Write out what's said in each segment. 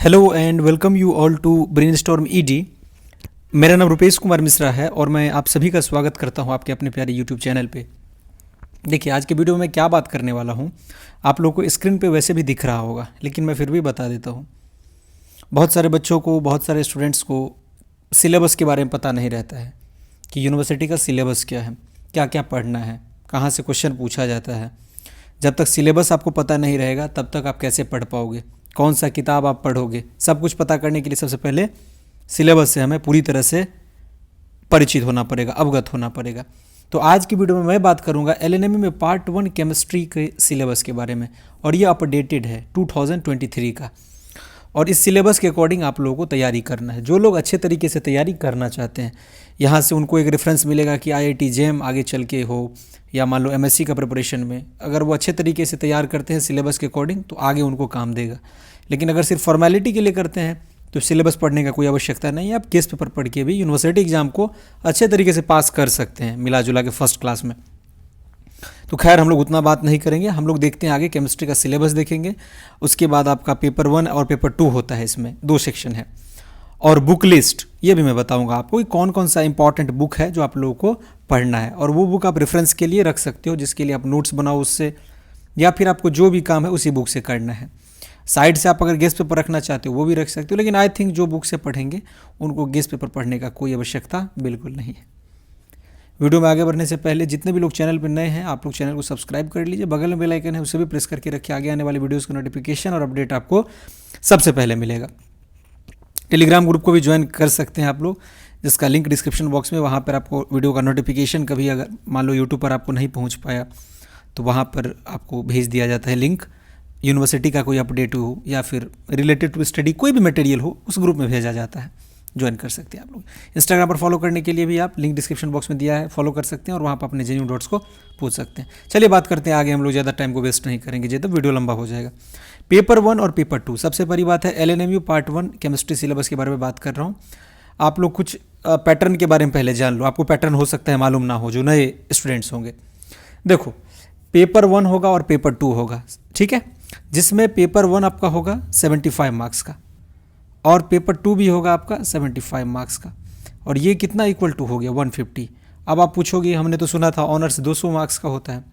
Hello and welcome you all to Brainstorm ED. मेरा नाम रुपेश कुमार मिश्रा है और मैं आप सभी का स्वागत करता हूं आपके अपने प्यारे यूट्यूब चैनल पे। देखिए, आज के वीडियो में क्या बात करने वाला हूं, आप लोगों को स्क्रीन पे वैसे भी दिख रहा होगा, लेकिन मैं फिर भी बता देता हूं। बहुत सारे बच्चों को, बहुत सारे स्टूडेंट्स को सिलेबस के बारे में पता नहीं रहता है कि यूनिवर्सिटी का सिलेबस क्या है, क्या क्या पढ़ना है, कहाँ से क्वेश्चन पूछा जाता है। जब तक सिलेबस आपको पता नहीं रहेगा तब तक आप कैसे पढ़ पाओगे, कौन सा किताब आप पढ़ोगे। सब कुछ पता करने के लिए सबसे पहले सिलेबस से हमें पूरी तरह से परिचित होना पड़ेगा, अवगत होना पड़ेगा। तो आज की वीडियो में मैं बात करूंगा एलएनएमयू में पार्ट 1 केमिस्ट्री के सिलेबस के बारे में, और ये अपडेटेड है 2023 का। और इस सिलेबस के अकॉर्डिंग आप लोगों को तैयारी करना है। जो लोग अच्छे तरीके से तैयारी करना चाहते हैं, यहाँ से उनको एक रेफरेंस मिलेगा कि आईआईटी जेम आगे चल के हो, या मान लो एमएससी का प्रिपरेशन में अगर वो अच्छे तरीके से तैयार करते हैं सिलेबस के अकॉर्डिंग तो आगे उनको काम देगा। लेकिन अगर सिर्फ फॉर्मेलिटी के लिए करते हैं तो सिलेबस पढ़ने का कोई आवश्यकता नहीं है। आप केस पेपर पढ़ के भी यूनिवर्सिटी एग्जाम को अच्छे तरीके से पास कर सकते हैं, मिला जुला के फर्स्ट क्लास में। तो खैर, हम लोग उतना बात नहीं करेंगे, हम लोग देखते हैं आगे केमिस्ट्री का सिलेबस देखेंगे। उसके बाद आपका पेपर 1 और पेपर 2 होता है, इसमें 2 सेक्शन है। और बुक लिस्ट ये भी मैं बताऊंगा आपको कि कौन कौन सा इंपॉर्टेंट बुक है जो आप लोगों को पढ़ना है, और वो बुक आप रेफरेंस के लिए रख सकते हो, जिसके लिए आप नोट्स बनाओ उससे, या फिर आपको जो भी काम है उसी बुक से करना है। साइड से आप अगर गेस्ट पेपर रखना चाहते हो वो भी रख सकते हो, लेकिन आई थिंक जो बुक से पढ़ेंगे उनको गेस्ट पेपर पढ़ने का कोई आवश्यकता बिल्कुल नहीं है। वीडियो में आगे बढ़ने से पहले जितने भी लोग चैनल पर नए हैं, आप लोग चैनल को सब्सक्राइब कर लीजिए, बगल में बेल आइकन है उसे भी प्रेस करके रखिए। आगे आने वाली वीडियोज़ का नोटिफिकेशन और अपडेट आपको सबसे पहले मिलेगा। टेलीग्राम ग्रुप को भी ज्वाइन कर सकते हैं आप लोग, जिसका लिंक डिस्क्रिप्शन बॉक्स में। वहाँ पर आपको वीडियो का नोटिफिकेशन कभी अगर मान लो यूट्यूब पर आपको नहीं पहुँच पाया तो वहाँ पर आपको भेज दिया जाता है लिंक। यूनिवर्सिटी का कोई अपडेट हो या फिर रिलेटेड टू स्टडी कोई भी मटेरियल हो, उस ग्रुप में भेजा जाता है, ज्वाइन कर सकते हैं आप लोग। इंस्टाग्राम पर फॉलो करने के लिए भी आप लिंक डिस्क्रिप्शन बॉक्स में दिया है, फॉलो कर सकते हैं और वहाँ पर अपने जेन्युइन डाउट्स को पूछ सकते हैं। चलिए बात करते हैं आगे, हम लोग ज़्यादा टाइम को वेस्ट नहीं करेंगे, ये तो वीडियो लंबा हो जाएगा। पेपर 1 और पेपर 2, सबसे बड़ी बात है एलएनएमयू पार्ट 1 केमिस्ट्री सिलेबस के बारे में बात कर रहा हूँ। आप लोग कुछ पैटर्न के बारे में पहले जान लो, आपको पैटर्न हो सकता है मालूम ना हो, जो नए स्टूडेंट्स होंगे। देखो, पेपर 1 होगा और पेपर 2 होगा, ठीक है, जिसमें पेपर 1 आपका होगा 75 मार्क्स का और पेपर 2 भी होगा आपका 75 मार्क्स का, और ये कितना इक्वल टू हो गया 150। अब आप पूछोगे हमने तो सुना था ऑनर्स 200 मार्क्स का होता है,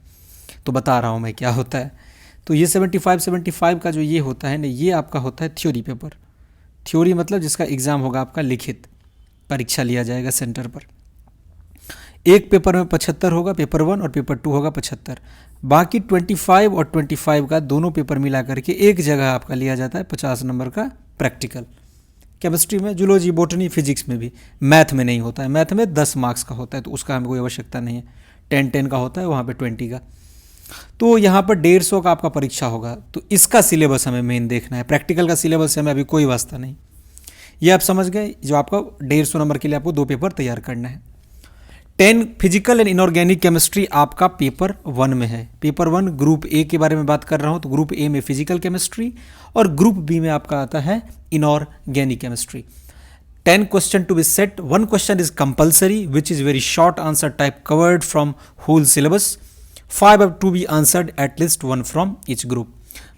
तो बता रहा हूँ मैं क्या होता है। तो ये 75 का जो ये होता है ना, ये आपका होता है थ्योरी पेपर। थ्योरी मतलब जिसका एग्ज़ाम होगा आपका, लिखित परीक्षा लिया जाएगा सेंटर पर। एक पेपर में 75 होगा, पेपर 1 और पेपर 2 होगा 75। बाकी 25 और 25 का दोनों पेपर मिला करके एक जगह आपका लिया जाता है 50 नंबर का प्रैक्टिकल। केमिस्ट्री में, जूलॉजी, बॉटनी, फिजिक्स में भी, मैथ में नहीं होता है। मैथ में 10 मार्क्स का होता है, तो उसका हमें कोई आवश्यकता नहीं है। 10 का होता है, वहाँ पे 20 का। तो यहाँ पर 150 का आपका परीक्षा होगा। तो इसका सिलेबस हमें मेन देखना है, प्रैक्टिकल का सिलेबस से हमें अभी कोई वास्ता नहीं। ये आप समझ गए, जो आपका 150 नंबर के लिए आपको 2 पेपर तैयार करना है। 10 फिजिकल एंड इनऑर्गेनिक केमिस्ट्री आपका पेपर 1 में है। पेपर 1 ग्रुप ए के बारे में बात कर रहा हूँ, तो ग्रुप ए में फिजिकल केमिस्ट्री और ग्रुप बी में आपका आता है inorganic chemistry. 10 question to be set, 1 question is compulsory which is very short answer type covered from whole syllabus. 5 have to be answered at least 1 from each group.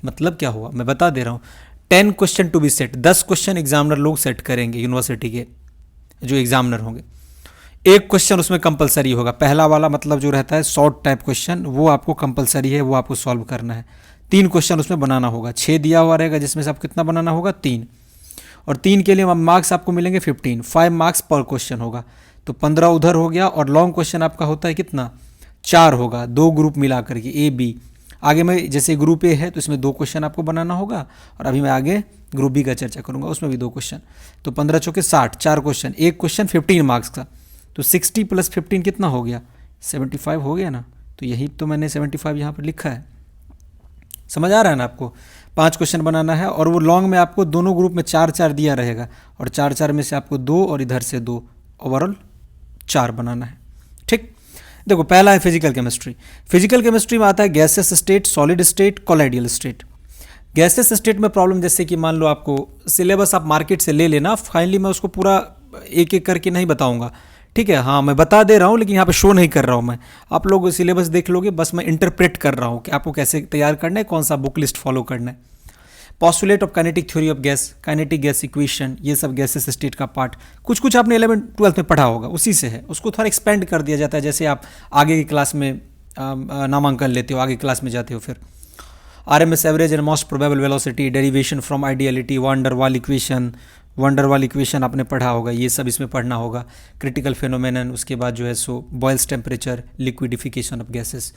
मतलब क्या हुआ मैं बता दे रहा हूँ। 10 question to be set, 10 question examiner लोग set करेंगे, यूनिवर्सिटी के जो एग्जामिनर होंगे। एक क्वेश्चन उसमें कंपलसरी होगा, पहला वाला मतलब जो रहता है शॉर्ट टाइप क्वेश्चन, वो आपको कंपलसरी है, वो आपको सॉल्व करना है। 3 क्वेश्चन उसमें बनाना होगा, 6 दिया हुआ रहेगा, जिसमें से आप कितना बनाना होगा 3, और 3 के लिए मार्क्स आपको मिलेंगे 15, 5 मार्क्स पर क्वेश्चन होगा, तो 15 उधर हो गया। और लॉन्ग क्वेश्चन आपका होता है कितना, 4 होगा, 2 ग्रुप मिला करके ए बी। आगे में जैसे ग्रुप ए है तो इसमें 2 क्वेश्चन आपको बनाना होगा, और अभी मैं आगे ग्रुप बी का चर्चा करूंगा, उसमें भी 2 क्वेश्चन। तो 15 चौके 60, 4 क्वेश्चन, एक क्वेश्चन 15 मार्क्स का, तो 60 + 15 कितना हो गया, 75 हो गया ना। तो यही तो मैंने 75 यहाँ पर लिखा है, समझ आ रहा है ना आपको। 5 क्वेश्चन बनाना है, और वो लॉन्ग में आपको दोनों ग्रुप में 4-4 दिया रहेगा, और 4-4 में से आपको 2 और इधर से 2, ओवरऑल 4 बनाना है, ठीक। देखो, पहला है फिजिकल केमिस्ट्री। फिजिकल केमिस्ट्री में आता है gases state, solid state, colloidal state. Gases state में प्रॉब्लम, जैसे कि मान लो आपको सिलेबस आप मार्केट से ले लेना, फाइनली मैं उसको पूरा एक एक करके नहीं बताऊंगा, ठीक है। हाँ, मैं बता दे रहा हूँ, लेकिन यहाँ पे शो नहीं कर रहा हूँ मैं। आप लोग सिलेबस देख लोगे, बस मैं इंटरप्रेट कर रहा हूँ कि आपको कैसे तैयार करना है, कौन सा बुक लिस्ट फॉलो करना है। Postulate of kinetic theory of gas, kinetic gas equation, ये सब गैसेस स्टेट का पार्ट कुछ कुछ आपने 11th-12th में पढ़ा होगा, उसी से है, उसको थोड़ा एक्सपेंड कर दिया जाता है जैसे आप आगे की क्लास में नामांकन लेते हो, आगे क्लास में जाते हो। फिर RMS average and most probable velocity, derivation from ideality, wonder वाल इक्वेशन आपने पढ़ा होगा, ये सब इसमें पढ़ना होगा। क्रिटिकल फेनोमेनन, उसके बाद जो है सो बॉयल्स टेम्परेचर, लिक्विडिफिकेशन ऑफ गैसेस।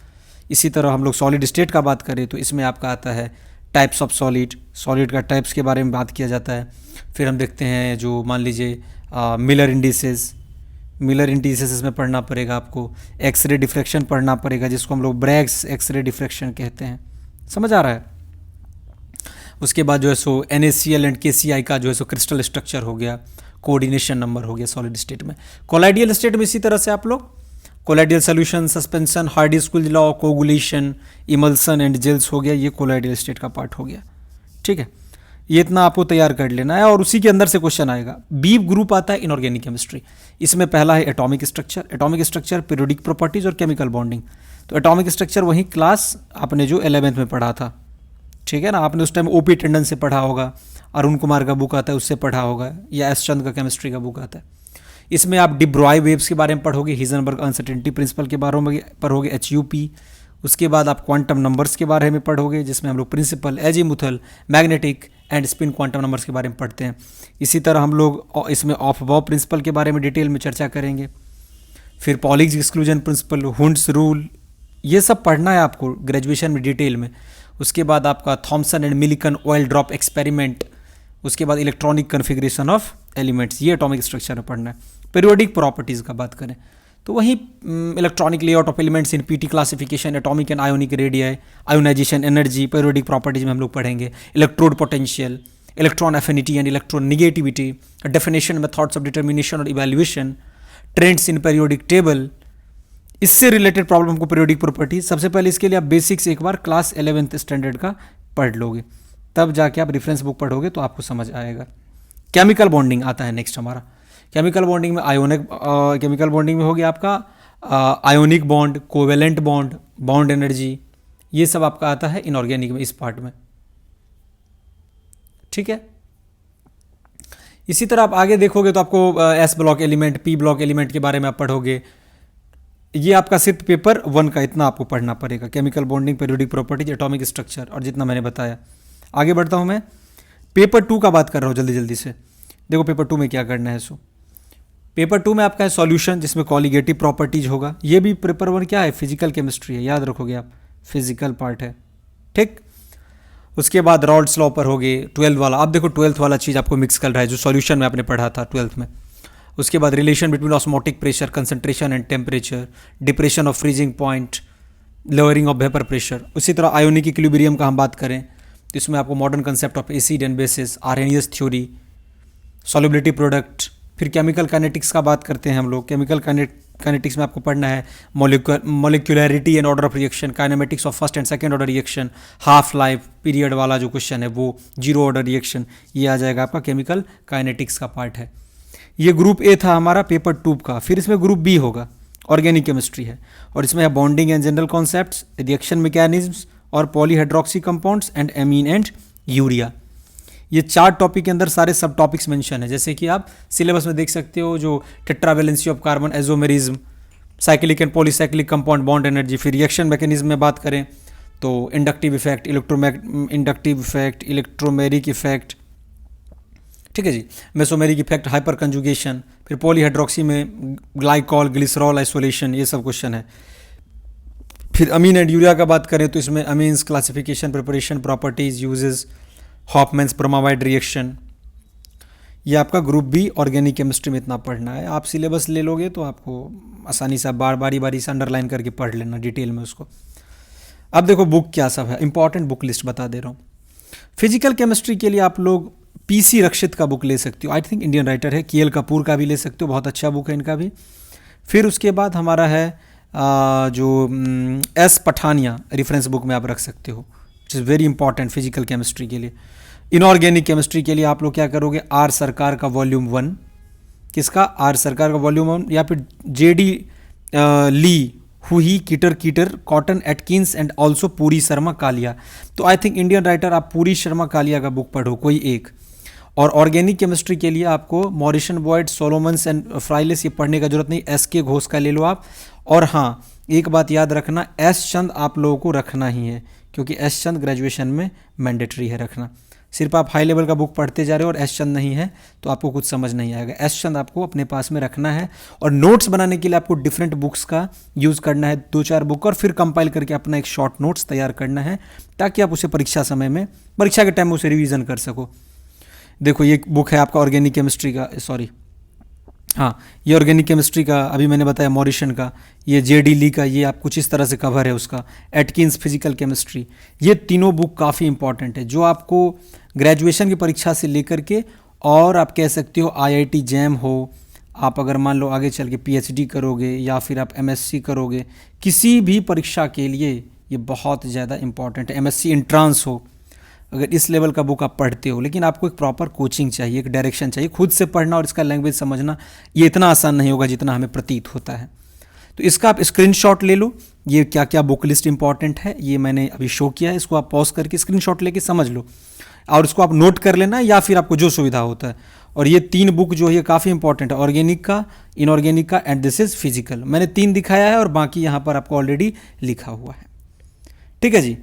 इसी तरह हम लोग सॉलिड स्टेट का बात करें तो इसमें आपका आता है टाइप्स ऑफ सॉलिड का टाइप्स के बारे में बात किया जाता है। फिर हम देखते हैं जो मान लीजिए मिलर इंडिसेस इसमें पढ़ना पड़ेगा आपको। एक्सरे डिफ्रैक्शन पढ़ना पड़ेगा जिसको हम लोग ब्रैग्स एक्सरे डिफ्रैक्शन कहते हैं, समझ आ रहा है। उसके बाद जो है सो NaCl एंड KCl का जो है सो क्रिस्टल स्ट्रक्चर हो गया, कोऑर्डिनेशन नंबर हो गया सॉलिड स्टेट में। कोलाइडियल स्टेट में इसी तरह से आप लोग colloidal solution, suspension, Hardy Schulze law, coagulation, emulsion and gels हो गया, ये कोलाइडियल स्टेट का पार्ट हो गया। ठीक है, ये इतना आपको तैयार कर लेना है और उसी के अंदर से क्वेश्चन आएगा। बी ग्रुप आता है इनऑर्गेनिक केमिस्ट्री, इसमें पहला है एटॉमिक स्ट्रक्चर, पीरियोडिक प्रॉपर्टीज और केमिकल बॉन्डिंग। तो एटॉमिक स्ट्रक्चर वही क्लास आपने जो 11th में पढ़ा था, ठीक है ना, आपने उस टाइम OP टंडन से पढ़ा होगा, अरुण कुमार का बुक आता है उससे पढ़ा होगा, या S चंद का केमिस्ट्री का बुक आता है। इसमें आप डी ब्रॉय वेव्स के बारे में पढ़ोगे, हिजनबर्ग अनसर्टेनिटी प्रिंसिपल के बारे में पढ़ोगे, HUP। उसके बाद आप क्वांटम नंबर्स के बारे में पढ़ोगे जिसमें हम लोग principal, azimuthal, magnetic and spin quantum numbers के बारे में पढ़ते हैं। इसी तरह हम लोग इसमें ऑफ बॉब प्रिंसिपल के बारे में डिटेल में चर्चा करेंगे। फिर पॉलिक्स एक्सक्लूजन प्रिंसिपल, हुंड्स रूल, ये सब पढ़ना है आपको ग्रेजुएशन में डिटेल में। उसके बाद आपका Thomson and Millikan oil drop experiment, उसके बाद इलेक्ट्रॉनिक कन्फिग्रेशन ऑफ एलिमेंट्स, ये एटॉमिक स्ट्रक्चर में पढ़ना है। पीरियोडिक प्रॉपर्टीज़ का बात करें तो वही electronic layout of elements in PT classification, atomic and ionic radii, ionisation energy, periodic properties में हम लोग पढ़ेंगे। Electrode potential, electron affinity and electron negativity, definition, methods of determination और evaluation, trends in periodic table, इससे related problem को periodic property. सबसे पहले इसके लिए आप बेसिक्स एक बार क्लास 11th स्टैंडर्ड का पढ़ लोगे, तब जाके आप रेफरेंस बुक पढ़ोगे तो आपको समझ आएगा। केमिकल बॉन्डिंग आता है नेक्स्ट हमारा। केमिकल बॉन्डिंग में केमिकल बॉन्डिंग में हो गया आपका ionic bond, covalent bond, bond energy, ये सब आपका आता है इनऑर्गेनिक में, इस पार्ट में। ठीक है, इसी तरह आप आगे देखोगे तो आपको S block element, P block element के बारे में आप पढ़ोगे। ये आपका सिर्फ पेपर 1 का इतना आपको पढ़ना पड़ेगा, chemical bonding, periodic properties, atomic structure और जितना मैंने बताया। आगे बढ़ता हूं मैं, पेपर 2 का बात कर रहा हूं जल्दी जल्दी से। देखो पेपर 2 में क्या करना है। सो पेपर 2 में आपका है सॉल्यूशन, जिसमें कॉलिगेटिव प्रॉपर्टीज होगा। ये भी पेपर 1 क्या है, फिजिकल केमिस्ट्री है, याद रखोगे आप, फिजिकल पार्ट है। ठीक, उसके बाद रॉल्ड्स लॉ पर हो गए 12th वाला। अब देखो 12th वाला चीज़ आपको मिक्स कर रहा है जो सॉल्यूशन में आपने पढ़ा था 12th में। उसके बाद relation between osmotic pressure, concentration and temperature, depression of freezing point, lowering of vapour pressure. उसी तरह आयोनिक इक्विलिब्रियम का हम बात करें तो इसमें आपको modern concept of acid and bases, Arrhenius theory, solubility product. फिर केमिकल काइनेटिक्स का बात करते हैं हम लोग। केमिकल काइनेटिक्स में आपको पढ़ना है molecularity and order of reaction, kinematics of first and second order reaction, half life period वाला जो क्वेश्चन है वो, जीरो ऑर्डर रिएक्शन, ये आ जाएगा आपका केमिकल काइनेटिक्स का पार्ट है। ये ग्रुप A था हमारा पेपर 2 का। फिर इसमें ग्रुप B होगा, ऑर्गेनिक केमिस्ट्री है, और इसमें है bonding and general concepts, reaction mechanisms और polyhydroxy compounds and amine and urea. ये 4 टॉपिक के अंदर सारे सब टॉपिक्स मेंशन है, जैसे कि आप सिलेबस में देख सकते हो, जो tetravalency of carbon, isomerism, cyclic and polycyclic compound, bond energy. फिर रिएक्शन मैकेनिज्म में बात करें तो इंडक्टिव इफेक्ट, इलेक्ट्रोमेरिक इफेक्ट, ठीक है जी, मेसोमेरिक इफेक्ट, हाइपर कंजुगेशन। फिर पॉलीहाइड्रोक्सी में ग्लाइकॉल, ग्लिसरॉल आइसोलेशन, ये सब क्वेश्चन है। फिर अमीन एंड यूरिया का बात करें तो इसमें amines, classification, preparation, properties, uses, Hofmann's bromide reaction. ये आपका ग्रुप B ऑर्गेनिक केमिस्ट्री में इतना पढ़ना है। आप सिलेबस ले लोगे तो आपको आसानी से बारी से अंडरलाइन करके पढ़ लेना डिटेल में उसको। अब देखो बुक क्या सब है, इंपॉर्टेंट बुक लिस्ट बता दे रहा हूँ। फिजिकल केमिस्ट्री के लिए आप लोग PC रक्षित का बुक ले सकते हो, आई थिंक इंडियन राइटर है। KL कपूर का भी ले सकते हो, बहुत अच्छा बुक है इनका भी। फिर उसके बाद हमारा है जो S पठानिया, रेफरेंस बुक में आप रख सकते हो, which is very important physical chemistry के लिए। इनऑर्गेनिक केमिस्ट्री के लिए आप लोग क्या करोगे, R सरकार का वॉल्यूम 1, किसका, R सरकार का वॉल्यूम 1, या फिर JD ली हुई, कीटर कीटर, कॉटन एटकिंस एंड ऑल्सो पूरी शर्मा कालिया। तो आई थिंक इंडियन राइटर आप पूरी शर्मा कालिया का बुक पढ़ो कोई एक। और ऑर्गेनिक केमिस्ट्री के लिए आपको मॉरिसन बॉयड, सोलोमन्स एंड फ्राइलिस ये पढ़ने का जरूरत नहीं, एस के घोष का ले लो आप। और हाँ, एक बात याद रखना, एस चंद आप लोगों को रखना ही है, क्योंकि एस चंद ग्रेजुएशन में मैंडेटरी है रखना। सिर्फ आप हाई लेवल का बुक पढ़ते जा रहे हो और एस चंद नहीं है तो आपको कुछ समझ नहीं आएगा। एस चंद आपको अपने पास में रखना है। और नोट्स बनाने के लिए आपको डिफरेंट बुक्स का यूज़ करना है, 2-4 बुक, और फिर कंपाइल करके अपना एक शॉर्ट नोट्स तैयार करना है, ताकि आप उसे परीक्षा समय में, परीक्षा के टाइम में उसे रिवीजन कर सको। देखो ये बुक है आपका ऑर्गेनिक केमिस्ट्री का, सॉरी हाँ, ये ऑर्गेनिक केमिस्ट्री का अभी मैंने बताया, मॉरिसन का, ये जेडी ली का, ये आप कुछ इस तरह से कवर है उसका, एटकिंस फिजिकल केमिस्ट्री। ये तीनों बुक काफ़ी इंपॉर्टेंट है, जो आपको ग्रेजुएशन की परीक्षा से लेकर के, और आप कह सकते हो आईआईटी जैम हो, आप अगर मान लो आगे चल के पीएचडी करोगे या फिर आप एमएससी करोगे, किसी भी परीक्षा के लिए ये बहुत ज़्यादा इंपॉर्टेंट है। एमएससी एंट्रांस हो, अगर इस लेवल का बुक आप पढ़ते हो, लेकिन आपको एक प्रॉपर कोचिंग चाहिए, एक डायरेक्शन चाहिए, खुद से पढ़ना और इसका लैंग्वेज समझना ये इतना आसान नहीं होगा जितना हमें प्रतीत होता है। तो इसका आप स्क्रीनशॉट ले लो, ये क्या क्या बुक लिस्ट इंपॉर्टेंट है ये मैंने अभी शो किया है, इसको आप पॉज करके स्क्रीनशॉट लेके समझ लो, और इसको आप नोट कर लेना, या फिर आपको जो सुविधा होता है। और ये 3 बुक जो है ये काफ़ी इंपॉर्टेंट है, ऑर्गेनिक का, इनऑर्गेनिक का एंड दिस इज फिजिकल। मैंने 3 दिखाया है और बाकी यहाँ पर आपको ऑलरेडी लिखा हुआ है। ठीक है जी,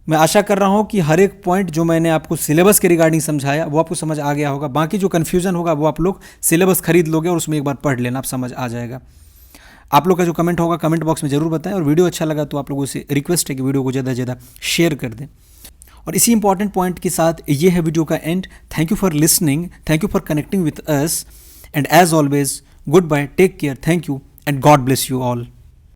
मैं आशा कर रहा हूँ कि हर एक पॉइंट जो मैंने आपको सिलेबस के रिगार्डिंग समझाया वो आपको समझ आ गया होगा। बाकी जो कन्फ्यूजन होगा वो आप लोग सिलेबस खरीद लोगे और उसमें एक बार पढ़ लेना, आप समझ आ जाएगा। आप लोग का जो कमेंट होगा कमेंट बॉक्स में जरूर बताएं, और वीडियो अच्छा लगा तो आप लोगों से रिक्वेस्ट है कि वीडियो को ज़्यादा से ज़्यादा शेयर कर दें। और इसी इंपॉर्टेंट पॉइंट के साथ ये है वीडियो का end. Thank you for listening, thank you for connecting with us, and as always goodbye, take care, thank you and God bless you all.